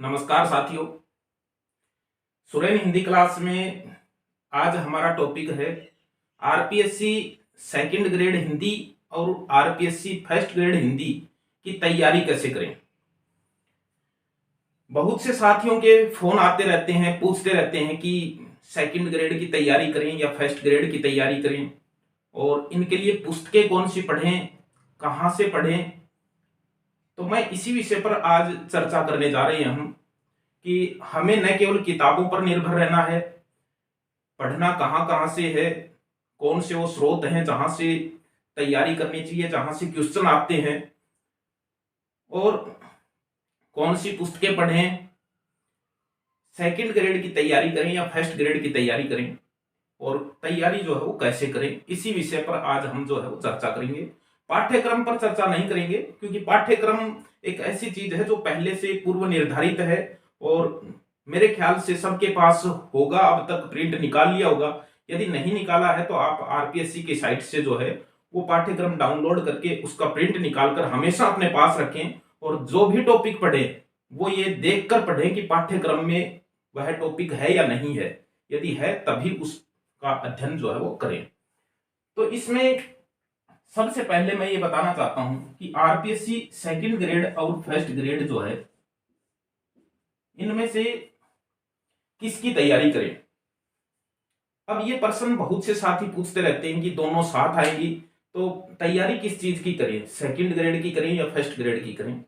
नमस्कार साथियों। सुरेन हिंदी क्लास में आज हमारा टॉपिक है आरपीएससी सेकंड ग्रेड हिंदी और आरपीएससी फर्स्ट ग्रेड हिंदी की तैयारी कैसे करें। बहुत से साथियों के फोन आते रहते हैं, पूछते रहते हैं कि सेकंड ग्रेड की तैयारी करें या फर्स्ट ग्रेड की तैयारी करें और इनके लिए पुस्तकें कौन सी पढ़ें, कहाँ से पढ़ें। तो मैं इसी विषय पर आज चर्चा करने जा रहे हैं हम कि हमें न केवल किताबों पर निर्भर रहना है, पढ़ना कहाँ कहाँ से है, कौन से वो स्रोत हैं जहां से तैयारी करनी चाहिए, जहां से क्वेश्चन आते हैं और कौन सी पुस्तकें पढ़ें, सेकंड ग्रेड की तैयारी करें या फर्स्ट ग्रेड की तैयारी करें और तैयारी जो है वो कैसे करें। इसी विषय पर आज हम जो है वो चर्चा करेंगे। पाठ्यक्रम पर चर्चा नहीं करेंगे क्योंकि पाठ्यक्रम एक ऐसी चीज है जो पहले से पूर्व निर्धारित है और मेरे ख्याल से सबके पास होगा, अब तक प्रिंट निकाल लिया होगा। यदि नहीं निकाला है तो आप आरपीएससी की साइट से जो है वो पाठ्यक्रम डाउनलोड करके उसका प्रिंट निकालकर हमेशा अपने पास रखें और जो भी टॉपिक पढ़े वो ये देखकर पढ़ें कि पाठ्यक्रम में वह टॉपिक है या नहीं है। यदि है तभी उसका अध्ययन जो है वो करें। तो इसमें सबसे पहले मैं ये बताना चाहता हूं कि आरपीएससी सेकंड ग्रेड और फर्स्ट ग्रेड जो है इनमें से किसकी तैयारी करें। अब ये प्रश्न बहुत से साथी पूछते रहते हैं कि दोनों साथ आएंगी तो तैयारी किस चीज की करें, सेकंड ग्रेड की करें या फर्स्ट ग्रेड की करें।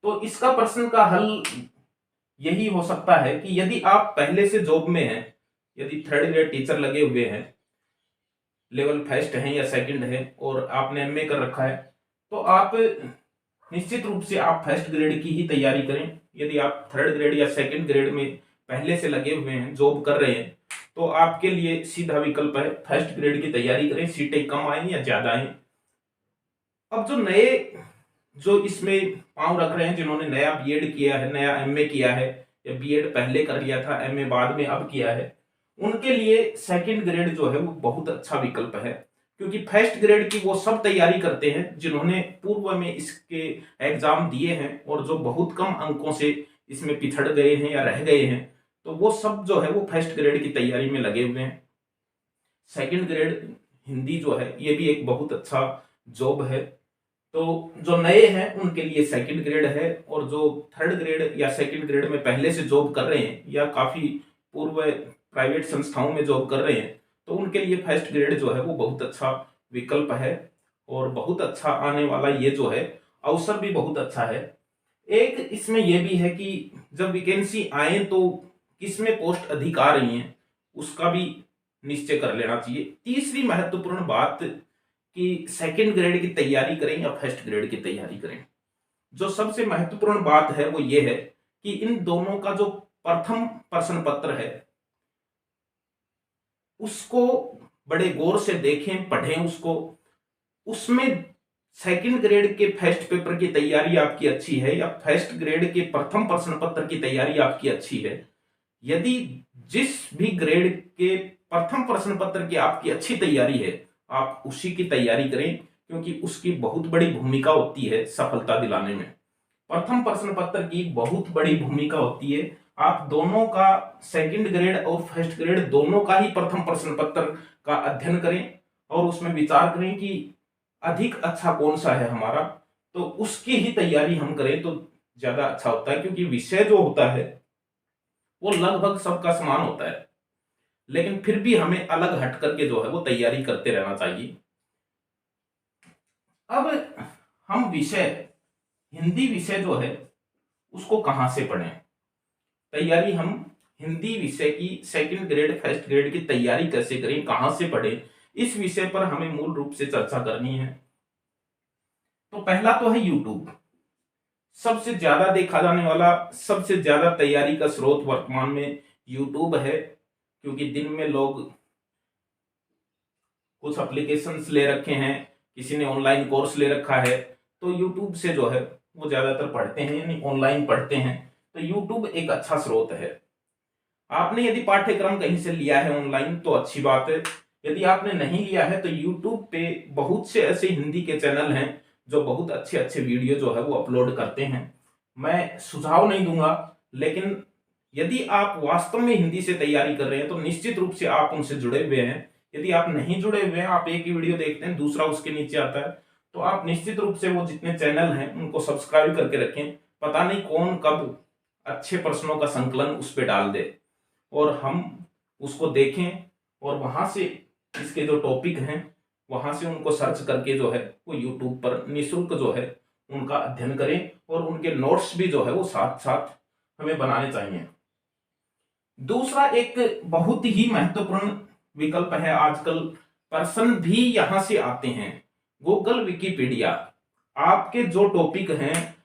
तो इसका प्रश्न का हल यही हो सकता है कि यदि आप पहले से जॉब में हैं, यदि थर्ड ग्रेड टीचर लगे हुए हैं, लेवल फर्स्ट है या सेकंड है और आपने एमए कर रखा है, तो आप निश्चित रूप से आप फर्स्ट ग्रेड की ही तैयारी करें। यदि आप थर्ड ग्रेड या सेकंड ग्रेड में पहले से लगे हुए हैं, जॉब कर रहे हैं, तो आपके लिए सीधा विकल्प है फर्स्ट ग्रेड की तैयारी करें। सीटें कम आए या ज्यादा आए। अब जो नए जो इसमें पांव रख रहे हैं, जिन्होंने नया बीएड किया है, नया एमए किया है या बीएड पहले कर लिया था, एमए बाद में अब किया है, उनके लिए सेकंड ग्रेड जो है वो बहुत अच्छा विकल्प है। क्योंकि फर्स्ट ग्रेड की वो सब तैयारी करते हैं जिन्होंने पूर्व में इसके एग्जाम दिए हैं और जो बहुत कम अंकों से इसमें पिछड़ गए हैं या रह गए हैं, तो वो सब जो है वो फर्स्ट ग्रेड की तैयारी में लगे हुए हैं। सेकंड ग्रेड हिंदी जो है ये भी एक बहुत अच्छा जॉब है। तो जो नए हैं उनके लिए सेकंड ग्रेड है और जो थर्ड ग्रेड या सेकंड ग्रेड में पहले से जॉब कर रहे हैं या काफी पूर्व प्राइवेट संस्थाओं में जॉब कर रहे हैं, तो उनके लिए फर्स्ट ग्रेड जो है वो बहुत अच्छा विकल्प है और बहुत अच्छा आने वाला ये जो है अवसर भी बहुत अच्छा है। एक इसमें यह भी है कि जब वैकेंसी आए तो किसमें पोस्ट अधिक आ रही हैं उसका भी निश्चय कर लेना चाहिए। तीसरी महत्वपूर्ण बात कि सेकंड ग्रेड की तैयारी करें या फर्स्ट ग्रेड की तैयारी करें, जो सबसे महत्वपूर्ण बात है वो ये है कि इन दोनों का जो प्रथम प्रश्न पत्र है उसको बड़े गौर से देखें, पढ़ें उसको। उसमें सेकंड ग्रेड के फर्स्ट पेपर की तैयारी आपकी अच्छी है या फर्स्ट ग्रेड के प्रथम प्रश्न पत्र की तैयारी आपकी अच्छी है, यदि जिस भी ग्रेड के प्रथम प्रश्न पत्र की आपकी अच्छी तैयारी है आप उसी की तैयारी करें, क्योंकि उसकी बहुत बड़ी भूमिका होती है सफलता दिलाने में। प्रथम प्रश्न पत्र की बहुत बड़ी भूमिका होती है। आप दोनों का, सेकंड ग्रेड और फर्स्ट ग्रेड दोनों का ही प्रथम प्रश्न पत्र का अध्ययन करें और उसमें विचार करें कि अधिक अच्छा कौन सा है हमारा, तो उसकी ही तैयारी हम करें तो ज्यादा अच्छा होता है। क्योंकि विषय जो होता है वो लगभग सबका समान होता है, लेकिन फिर भी हमें अलग हट करके जो है वो तैयारी करते रहना चाहिए। अब हम विषय, हिंदी विषय जो है उसको कहां से पढ़ें, तैयारी हम हिंदी विषय की सेकंड ग्रेड फर्स्ट ग्रेड की तैयारी कैसे करें, कहां से पढ़ें, इस विषय पर हमें मूल रूप से चर्चा करनी है। तो पहला तो है यूट्यूब। सबसे ज्यादा देखा जाने वाला, सबसे ज्यादा तैयारी का स्रोत वर्तमान में यूट्यूब है। क्योंकि दिन में लोग कुछ एप्लीकेशंस ले रखे हैं, किसी ने ऑनलाइन कोर्स ले रखा है, तो यूट्यूब से जो है वो ज्यादातर पढ़ते हैं यानी ऑनलाइन पढ़ते हैं। तो यूट्यूब एक अच्छा स्रोत है। आपने यदि पाठ्यक्रम कहीं से लिया है ऑनलाइन तो अच्छी बात है, यदि आपने नहीं लिया है तो यूट्यूब पे बहुत से ऐसे हिंदी के चैनल हैं जो बहुत अच्छे अच्छे वीडियो जो है वो अपलोड करते हैं। मैं सुझाव नहीं दूंगा लेकिन यदि आप वास्तव में हिंदी से तैयारी कर रहे हैं तो निश्चित रूप से आप उनसे जुड़े हुए हैं। यदि आप नहीं जुड़े हुए हैं, आप एक ही वीडियो देखते हैं, दूसरा उसके नीचे आता है, तो आप निश्चित रूप से वो जितने चैनल हैं उनको सब्सक्राइब करके रखें। पता नहीं कौन कब अच्छे प्रश्नों का संकलन उस पर डाल दे और हम उसको देखें और वहां से इसके जो टॉपिक हैं वहां से उनको सर्च करके जो है वो यूट्यूब पर निःशुल्क जो है उनका अध्ययन करें और उनके नोट्स भी जो है वो साथ साथ हमें बनाने चाहिए। दूसरा एक बहुत ही महत्वपूर्ण विकल्प है, आजकल प्रश्न भी यहां से आते हैं, गूगल विकिपीडिया। आपके जो टॉपिक हैं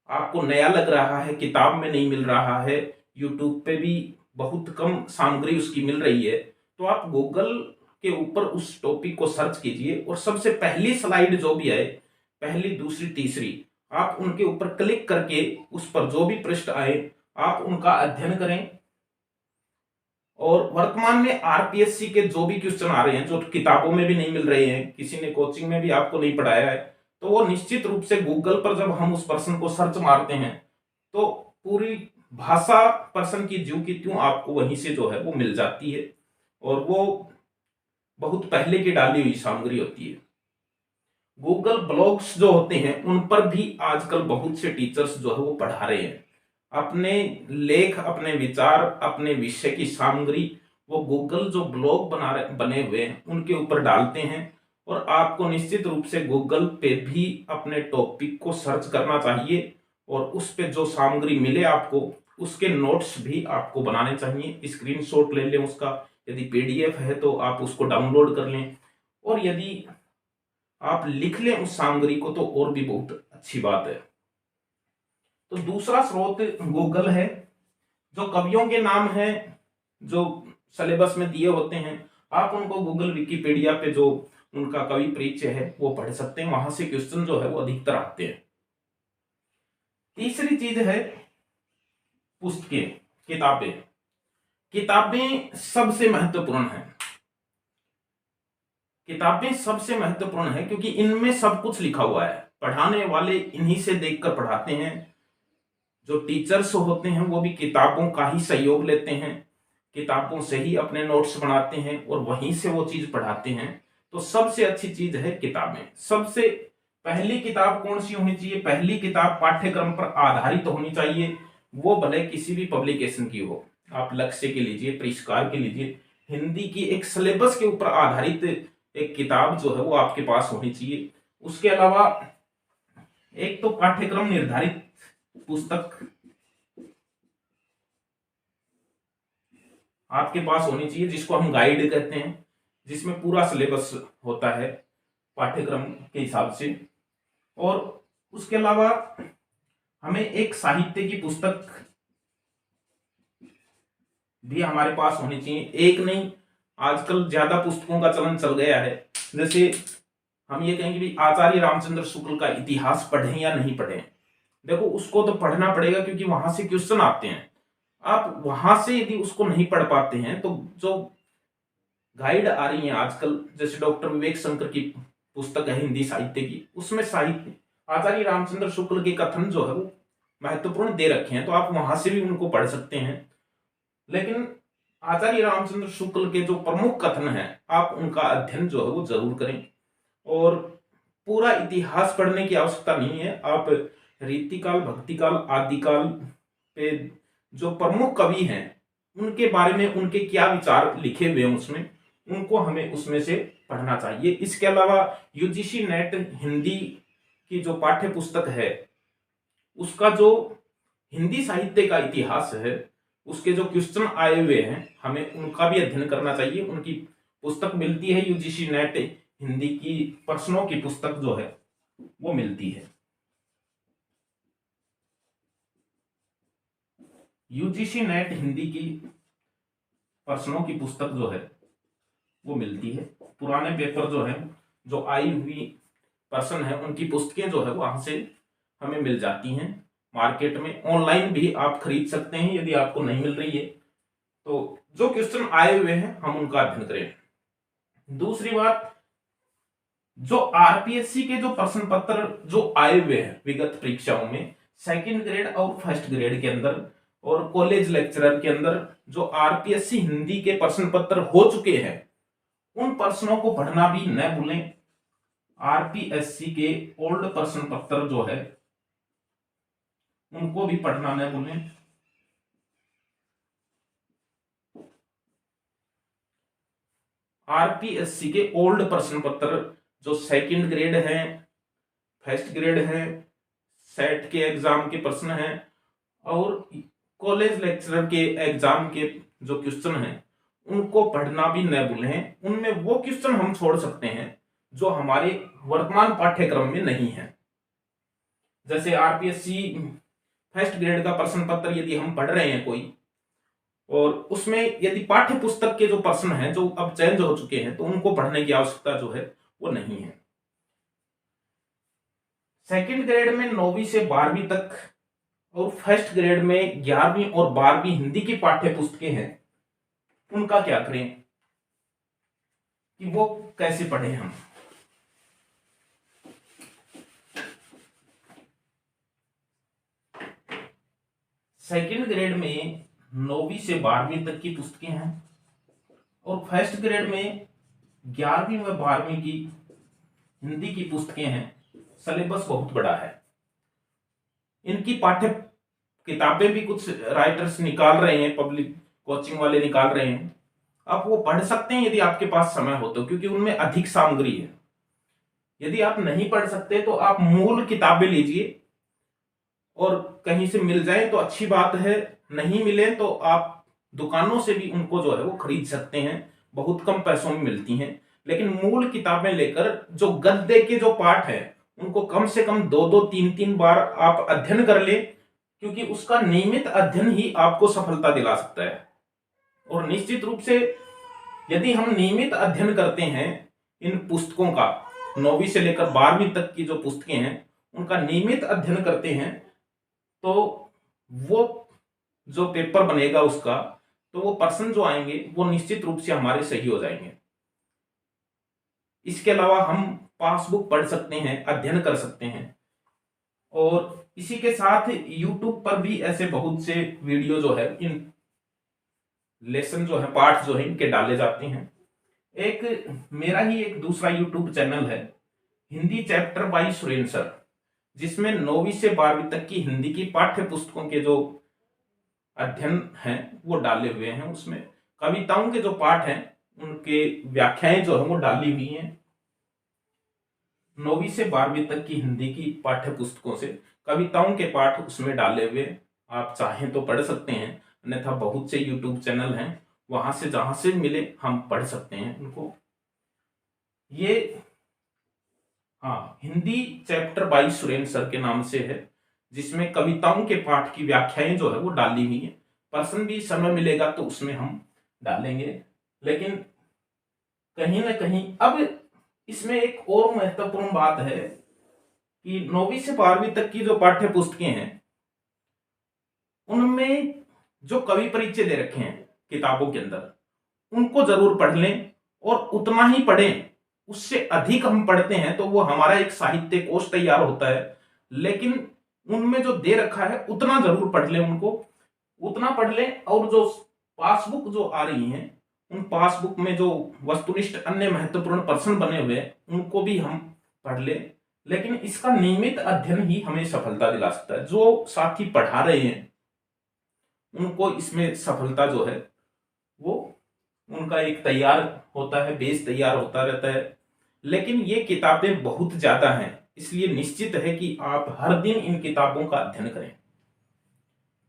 आपको नया लग रहा है, किताब में नहीं मिल रहा है, यूट्यूब पे भी बहुत कम सामग्री उसकी मिल रही है, तो आप गूगल के ऊपर उस टॉपिक को सर्च कीजिए और सबसे पहली स्लाइड जो भी आए, पहली दूसरी तीसरी, आप उनके ऊपर क्लिक करके उस पर जो भी पृष्ठ आए आप उनका अध्ययन करें। और वर्तमान में आरपीएससी के जो भी क्वेश्चन आ रहे हैं जो किताबों में भी नहीं मिल रहे हैं, किसी ने कोचिंग में भी आपको नहीं पढ़ाया है, तो वो निश्चित रूप से गूगल पर जब हम उस पर्सन को सर्च मारते हैं तो पूरी भाषा पर्सन की ज्यों की त्यों आपको वहीं से जो है वो मिल जाती है और वो बहुत पहले की डाली हुई सामग्री होती है। गूगल ब्लॉग्स जो होते हैं उन पर भी आजकल बहुत से टीचर्स जो है वो पढ़ा रहे हैं अपने लेख, अपने विचार, अपने विषय की सामग्री वो गूगल जो ब्लॉग बने हुए हैं उनके ऊपर डालते हैं और आपको निश्चित रूप से गूगल पे भी अपने टॉपिक को सर्च करना चाहिए और उस पे जो सामग्री मिले आपको उसके नोट्स भी आपको बनाने चाहिए। स्क्रीनशॉट ले लें उसका, यदि पीडीएफ है तो आप उसको डाउनलोड कर लें और यदि आप लिख लें उस सामग्री को तो और भी बहुत अच्छी बात है। तो दूसरा स्रोत गूगल है। जो कवियों के नाम हैं जो सिलेबस में दिए होते हैं आप उनको गूगल विकिपीडिया पे जो उनका कवि परिचय है वो पढ़ सकते हैं, वहां से क्वेश्चन जो है वो अधिकतर आते हैं। तीसरी चीज है पुस्तकें, किताबें। किताबें सबसे महत्वपूर्ण है, किताबें सबसे महत्वपूर्ण है क्योंकि इनमें सब कुछ लिखा हुआ है। पढ़ाने वाले इन्हीं से देखकर पढ़ाते हैं, जो टीचर्स होते हैं वो भी किताबों का ही सहयोग लेते हैं, किताबों से ही अपने नोट्स बनाते हैं और वहीं से वो चीज पढ़ाते हैं। तो सबसे अच्छी चीज है किताबें। सबसे पहली किताब कौन सी होनी चाहिए? पहली किताब पाठ्यक्रम पर आधारित होनी चाहिए, वो भले किसी भी पब्लिकेशन की हो। आप लक्ष्य के लीजिए, परिष्कार के लीजिए, हिंदी की एक सिलेबस के ऊपर आधारित एक किताब जो है वो आपके पास होनी चाहिए। उसके अलावा एक तो पाठ्यक्रम निर्धारित पुस्तक आपके पास होनी चाहिए जिसको हम गाइड कहते हैं, जिसमें पूरा सिलेबस होता है पाठ्यक्रम के हिसाब से। और उसके अलावा हमें एक साहित्य की पुस्तक भी हमारे पास होनी चाहिए। एक नहीं, आजकल ज्यादा पुस्तकों का चलन चल गया है। जैसे हम ये कहेंगे भी आचार्य रामचंद्र शुक्ल का इतिहास पढ़ें या नहीं पढ़ें, देखो उसको तो पढ़ना पड़ेगा क्योंकि वहां से क्वेश्चन आते हैं। आप वहां से यदि उसको नहीं पढ़ पाते हैं तो जो गाइड आ रही है आजकल, जैसे डॉक्टर विवेक शंकर की पुस्तक है हिंदी साहित्य की, उसमें साहित्य आचार्य रामचंद्र शुक्ल के कथन जो है वो महत्वपूर्ण दे रखे हैं, तो आप वहां से भी उनको पढ़ सकते हैं। लेकिन आचार्य रामचंद्र शुक्ल के जो प्रमुख कथन है आप उनका अध्ययन जो है वो जरूर करें। और पूरा इतिहास पढ़ने की आवश्यकता नहीं है, आप रीतिकाल, भक्तिकाल, आदिकाल पे जो प्रमुख कवि हैं उनके बारे में उनके क्या विचार लिखे हुए हैं उसमें, उनको हमें उसमें से पढ़ना चाहिए। इसके अलावा यूजीसी नेट हिंदी की जो पाठ्य पुस्तक है उसका जो हिंदी साहित्य का इतिहास है उसके जो क्वेश्चन आए हुए हैं हमें उनका भी अध्ययन करना चाहिए। उनकी पुस्तक मिलती है यूजीसी नेट हिंदी की प्रश्नों की पुस्तक जो है वो मिलती है। यूजीसी नेट हिंदी की प्रश्नों की पुस्तक जो है वो मिलती है। पुराने पेपर जो है जो आई हुई पर्सन है उनकी पुस्तकें जो है वहां से हमें मिल जाती हैं मार्केट में। ऑनलाइन भी आप खरीद सकते हैं यदि आपको नहीं मिल रही है तो जो क्वेश्चन आए हुए हैं हम उनका अध्ययन करें। दूसरी बात, जो आरपीएससी के जो प्रश्न पत्र जो आए हुए हैं विगत परीक्षाओं में, सेकंड ग्रेड और फर्स्ट ग्रेड के अंदर और कॉलेज लेक्चरर के अंदर जो आरपीएससी हिंदी के प्रश्न पत्र हो चुके हैं उन प्रश्नों को पढ़ना भी न भूलें। आरपीएससी के ओल्ड प्रश्न पत्र जो है उनको भी पढ़ना न भूलें। आरपीएससी के ओल्ड प्रश्न पत्र जो सेकंड ग्रेड है, फर्स्ट ग्रेड है, सेट के एग्जाम के प्रश्न हैं और कॉलेज लेक्चरर के एग्जाम के जो क्वेश्चन हैं उनको पढ़ना भी न भूलें। उनमें वो क्वेश्चन हम छोड़ सकते हैं जो हमारे वर्तमान पाठ्यक्रम में नहीं है। जैसे आरपीएससी फर्स्ट ग्रेड का प्रश्न पत्र यदि हम पढ़ रहे हैं कोई और उसमें यदि पाठ्य पुस्तक के जो प्रश्न हैं जो अब चेंज हो चुके हैं तो उनको पढ़ने की आवश्यकता जो है वो नहीं है। सेकंड ग्रेड में 9वीं से 12वीं तक और फर्स्ट ग्रेड में 11वीं और 12वीं हिंदी की पाठ्य पुस्तकें हैं, उनका क्या करें कि वो कैसे पढ़ें हम। सेकंड ग्रेड में 9वीं से 12वीं तक की पुस्तकें हैं और फर्स्ट ग्रेड में 11वीं व 12वीं की हिंदी की पुस्तकें हैं। सिलेबस बहुत बड़ा है, इनकी पाठ्य किताबें भी कुछ राइटर्स निकाल रहे हैं, पब्लिक कोचिंग वाले निकाल रहे हैं। आप वो पढ़ सकते हैं यदि आपके पास समय हो तो, क्योंकि उनमें अधिक सामग्री है। यदि आप नहीं पढ़ सकते तो आप मूल किताबें लीजिए और कहीं से मिल जाए तो अच्छी बात है, नहीं मिले तो आप दुकानों से भी उनको जो है वो खरीद सकते हैं, बहुत कम पैसों में मिलती हैं। लेकिन मूल किताबें लेकर जो गद्य के जो पाठ है उनको कम से कम 2-2, 3-3 बार आप अध्ययन कर ले, क्योंकि उसका नियमित अध्ययन ही आपको सफलता दिला सकता है। और निश्चित रूप से यदि हम नियमित अध्ययन करते हैं इन पुस्तकों का, 9वीं से लेकर 12वीं तक की जो पुस्तकें हैं उनका नियमित अध्ययन करते हैं तो वो जो पेपर बनेगा उसका, तो वो प्रश्न जो आएंगे वो निश्चित रूप से हमारे सही हो जाएंगे। इसके अलावा हम पासबुक पढ़ सकते हैं, अध्ययन कर सकते हैं और इसी के साथ YouTube पर भी ऐसे बहुत से वीडियो जो है, इन लेसन जो है, पाठ जो है इनके डाले जाते हैं। एक मेरा ही एक दूसरा YouTube चैनल है, Hindi chapter by Surendra sir, जिसमें 9वीं से 12वीं तक की हिंदी की पाठ्य पुस्तकों के जो अध्ययन हैं वो डाले हुए हैं। उसमें कविताओं के जो पाठ हैं उनके व्याख्याएं जो है वो डाली हुई हैं। 9वीं से 12वीं तक की हिंदी की पाठ्य पुस्तकों से कविताओं के पाठ उसमें डाले हुए, आप चाहें तो पढ़ सकते हैं, अन्यथा बहुत से YouTube चैनल हैं, वहां से जहां से मिले हम पढ़ सकते हैं उनको। ये Hindi chapter by Surendra sir के नाम से है, जिसमें कविताओं के पाठ की व्याख्याएं जो है वो डाली हुई है। प्रश्न भी समय मिलेगा तो उसमें हम डालेंगे। लेकिन कहीं ना कहीं अब इसमें एक और महत्वपूर्ण बात है कि 9वीं से 12वीं तक की जो पाठ्य पुस्तकें हैं उनमें जो कवि परिचय दे रखे हैं किताबों के अंदर, उनको जरूर पढ़ लें और उतना ही पढ़ें। उससे अधिक हम पढ़ते हैं तो वो हमारा एक साहित्य कोश तैयार होता है, लेकिन उनमें जो दे रखा है उतना जरूर पढ़ लें, उनको उतना पढ़ लें। और जो पासबुक जो आ रही हैं उन पासबुक में जो वस्तुनिष्ठ अन्य महत्वपूर्ण प्रश्न बने हुए उनको भी हम पढ़ लें। लेकिन इसका नियमित अध्ययन ही हमें सफलता दिला सकता है। जो साथी पढ़ा रहे हैं उनको इसमें सफलता जो है वो उनका एक तैयार होता है, बेस तैयार होता रहता है। लेकिन ये किताबें बहुत ज्यादा हैं, इसलिए निश्चित है कि आप हर दिन इन किताबों का अध्ययन करें।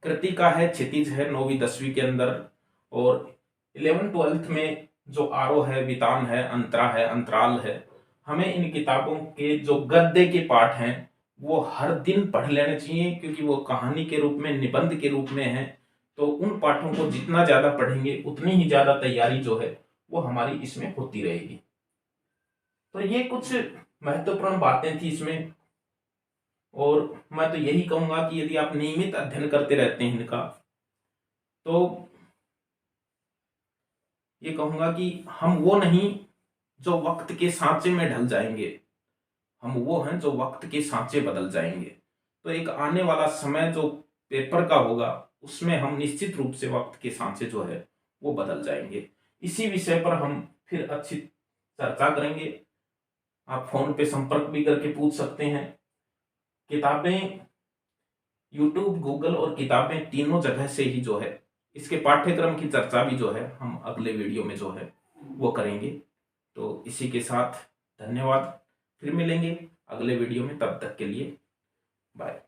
कृतिका है, क्षितिज है 9वीं 10वीं के अंदर, और 11th-12th में जो आरोह है, वितान है, अंतरा है, अंतराल है। हमें इन किताबों के जो गद्य के पाठ हैं वो हर दिन पढ़ लेने चाहिए, क्योंकि वो कहानी के रूप में, निबंध के रूप में है। तो उन पाठों को जितना ज्यादा पढ़ेंगे उतनी ही ज्यादा तैयारी जो है वो हमारी इसमें होती रहेगी। तो ये कुछ महत्वपूर्ण बातें थी इसमें, और मैं तो यही कहूंगा कि यदि आप नियमित अध्ययन करते रहते हैं इनका, तो ये कहूंगा कि हम वो नहीं जो वक्त के सांचे में ढल जाएंगे, हम वो हैं जो वक्त के सांचे बदल जाएंगे। तो एक आने वाला समय जो पेपर का होगा उसमें हम निश्चित रूप से वक्त के साथ से जो है वो बदल जाएंगे। इसी विषय पर हम फिर अच्छी चर्चा करेंगे। आप फोन पे संपर्क भी करके पूछ सकते हैं। किताबें यूट्यूब, गूगल और किताबें तीनों जगह से ही जो है इसके पाठ्यक्रम की चर्चा भी जो है हम अगले वीडियो में जो है वो करेंगे। तो इसी के साथ धन्यवाद, फिर मिलेंगे अगले वीडियो में, तब तक के लिए बाय।